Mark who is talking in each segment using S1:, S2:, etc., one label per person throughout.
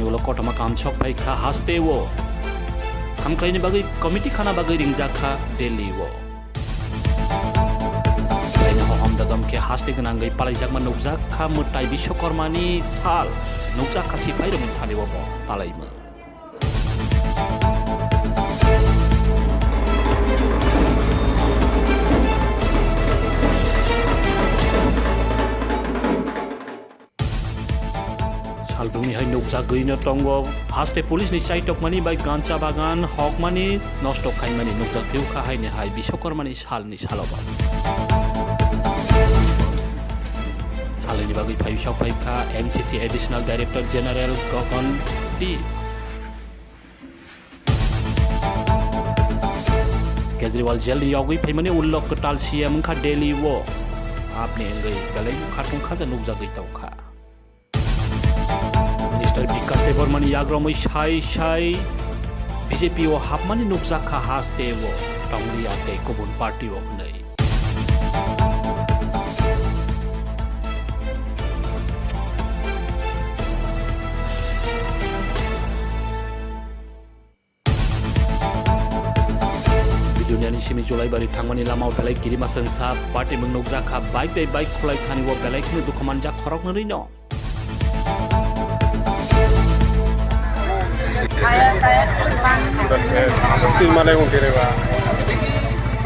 S1: ni ulo kotama kam chok pai kha haste wo hamklai ni bagai committee khana bagai ringjak kha Delhi wo lain hom dagam ke haste gnangai palaijak ma nukjak kha mutai biswakarma ni sal nukjak kha sipai rong thani wo palaima Albumi hai nukjak găină tongo haste police ni chaitok mani bai gancha bagan hok mani nostok khai mani nukjak phiu kha hai ni hai biswakarma ni saloba salini bagai phai shok phai kha NCC Additional Director General Gagan Deep Kejriwal jail yogui phai mani ullok katal CM kha Delhi wo apne ngai galai khatung kha ja nukjak gei tau kha Minister Bikash Debbarma ni yagromai sai BJP o hapmani nukjak kha haste wo tongli ate kobun party wo nei Belonia Jolaibari thangmani lamao Belai kirima sengsa party mung nukjak kha bike dai bike khulai thani wo Belai khnu dukho manjak khorok nari no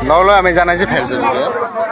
S2: नौलो हमें जाना चाहिए फैल से